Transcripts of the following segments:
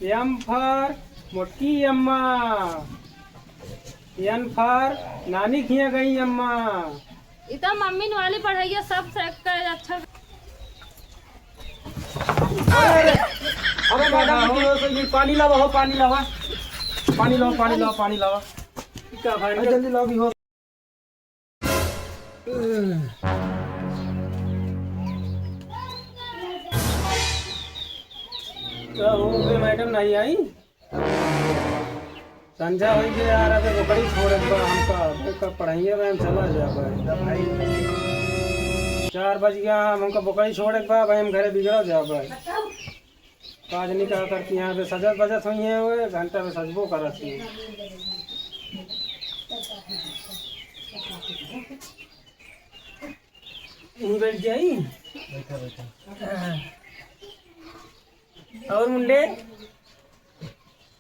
M for मोटकी अम्मा, N for नानी खिया गई अम्मा। इतना मम्मी वाली पढ़ाई है, सब सेट कर अच्छा। अरे मैडम पानी लावा हो, पानी लावा, पानी लाओ, पानी लाओ, पानी लावा। जल्दी लाओ भी हो। तो वो मैडम नहीं आई, संझा हो गया यार, अबे बड़ी छोड़ हमका पढ़ाइए में चला जा भाई। 4 बज गया, हमका बकरी छोड़े भाई, हम घरे बिगड़ जा भाई। काज नहीं कहा करती यहाँ पे, सजत बजत हुई है वो घंटा में सजबो करती है। यहीं बैठ जाई। बैठा बैठा। और मुंडे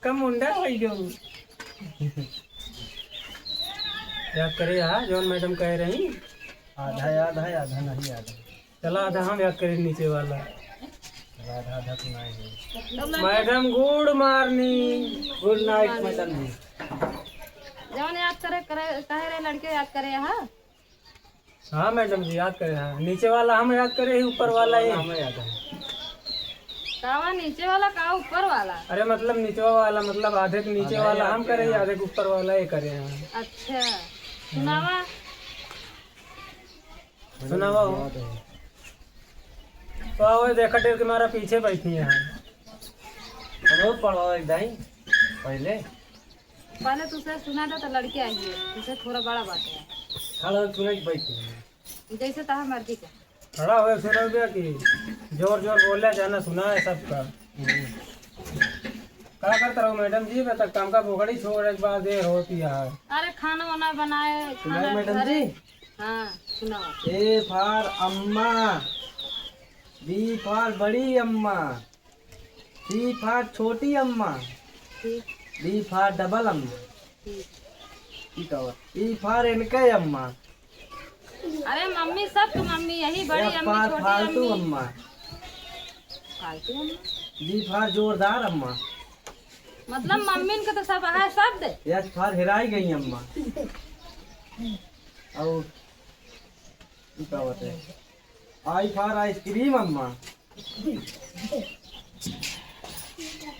कम मुंडा भाई जो याद करे यार, जॉन मैडम कह रही आधा याद है, आधा नहीं याद है। चला आधा हम याद करें नीचे वाला। आधा आधा सुनाए हैं। Madam good morning. Good night madam ji. जवन याद करे कहे रहे लड़के याद करे। हाँ मैडम जी याद करे। हाँ नीचे वाला हम याद करे, ऊपर वाला ये हमें याद है। कावा नीचे वाला का ऊपर वाला? अरे मतलब नीचे वाला मतलब आधे के नीचे वाला हम करे, आधे के ऊपर वाला ये करे हैं। अच्छा सुनावा। सुनावा हो तो आओ, देखा टेर के मारा पीछे बैठी है। रोज पढ़ो एकदम पहले। पहले तुझसे सुना था तो लड़के आई है, तुझसे थोड़ा बड़ा बात है। खड़ा सुने की बैठी। जैसे तहा मर्जी का खड़ा हुए सुना गया कि जोर जोर बोले जाना सुना है सबका। क्या करता रहो मैडम जी, मैं तक काम का बोगड़ी छोड़ एक बार देर होती है। अरे खाना वाना बनाए सुनाए मैडम जी। हाँ सुनाओ। ए फॉर अम्मा, बी फॉर बड़ी अम्मा, सी फॉर छोटी अम्मा, ठीक डी फॉर डबल अम्मा, ठीक। ई फॉर इनके अम्मा, अरे मम्मी सब तो मम्मी यही बड़ी एफ अम्मी फॉर छोटी फालतू अम्मी अम्मा, फालतू अम्मी। जी फॉर जोरदार अम्मा, मतलब मम्मी के तो सब है शब्द। एच फॉर हिराई गई अम्मा, और क्या होता है, आई फॉर आइसक्रीम अम्मा,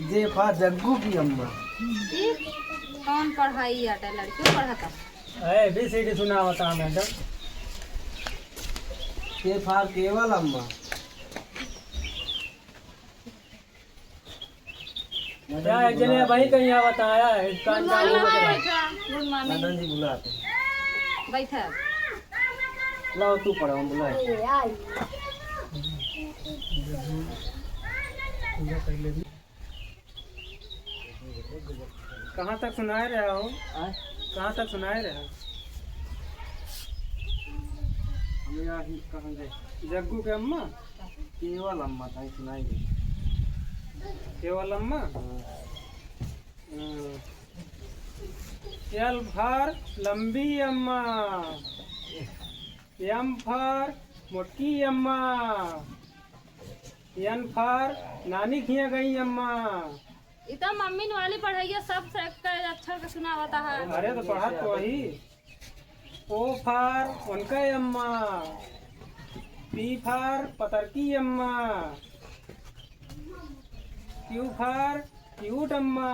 जे फॉर जग्गू की अम्मा। ठीक। कौन पढ़ाई आटा लड़कियों पढ़ाता? ABCD सुना बता मैडम। के फॉर केवल अम्मा, क्या एक जने भाई कहीं यहाँ बताया है good morning. Good morning. Madan ji बुलाते हैं। बैठा। लाओ तू पढ़ो, हम बुलाए। कहाँ तक सुनाए रहा हो? कहाँ तक सुनाए रहा? हम यहाँ ही कहाँ गए? जग्गू के अम्मा, केवल अम्मा था, सुनाई गई। केवल अम्मा। एल फॉर लंबी अम्मा, एम फॉर मोटकी अम्मा, एन फॉर नानी खिया गई अम्मा। इतना मम्मी वाली पढ़ाई है, सब सेट कर अच्छा का सुना होता है। अरे तो पढ़ा तो वही। ओ फॉर उनका अम्मा, पी फॉर पतरकी अम्मा, क्यू फॉर क्यूट अम्मा,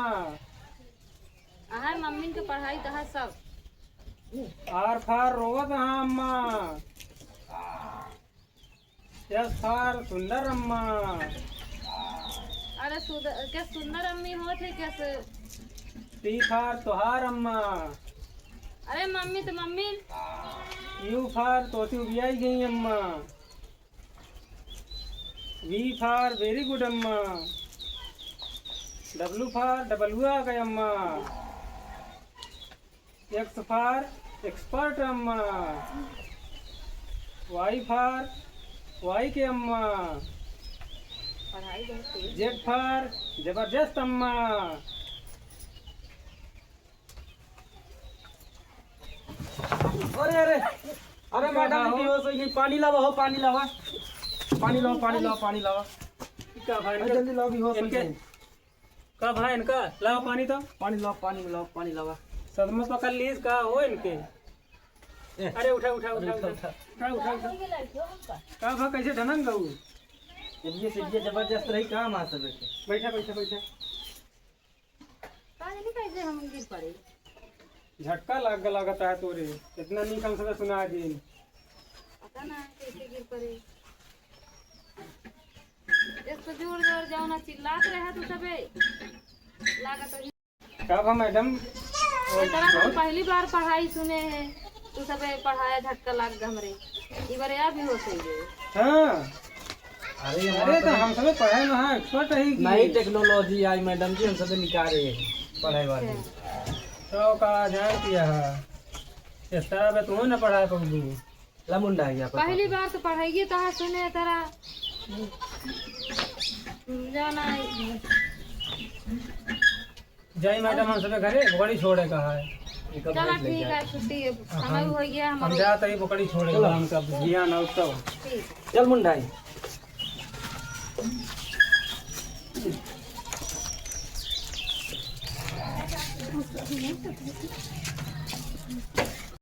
है मम्मी के पढ़ाई तो है सब। आर फॉर रोवत हाँ अम्मा, एस फॉर सुंदर अम्मा। अरे क्या सुंदर अम्मी हो थे कैसे? टी फॉर तुहार अम्मा, अरे मम्मी तो मम्मी। यू फॉर तोती उबियाई गई अम्मा, वी फॉर वेरी गुड अम्मा, डब्लू फॉर डबलुआ गए अम्मा, एक्स फॉर एक्सपर्ट अम्मा, वाई फॉर वाई के अम्मा, पढ़ाई बहुत तेज। जेड फॉर जबरदस्त अम्मा। अरे अरे अरे मैडम की हो सही, पानी लावा हो, पानी लावा, पानी लाओ, पानी लाओ, पानी लावा। क्या भाई जल्दी लाओ भी हो इनके सही। कब है इनका लाओ पानी तो पानी लाओ पानी लाओ। सदमा पकड़ लीज का हो इनके। अरे उठा उठा उठा उठा उठा उठा कब है कैसे ढनन गऊ। ये से जबरदस्त रही काम आ सब के। बैठा बैठा बैठा नहीं कैसे हम गिर पड़े। झटका लगता है तोरे इतना नहीं कम से सुना दी। पता ना कैसे गिर पड़े। एक तो जोर जोर जाओ ना चिल्लात रहे तो सबे लागत है। कब है मैडम तो पहली बार पढ़ाई सुने हैं तो सबे पढ़ाया झटका लाग गए हमरे ई बार या भी हो सही है। हाँ अरे तो हम सब पढ़ाई में हाँ एक्सपर्ट है कि नई टेक्नोलॉजी आई मैडम जी, हम सब निकाल रहे हैं पढ़ाई वाली। तो का जान किया है इस तरह पे तू ना पढ़ा पबू। लमुंडा है यहाँ पर। पहली बार तो पढ़ाइए तो सुने तारा जाना जय मैडम हम सब घरे बकड़ी छोड़े कहा है। चलो ठीक है छुट्टी समय हो गया हम हमारा। जाते ही बकड़ी छोड़े हमका ज्ञान और तो ठीक चल मुंडाई।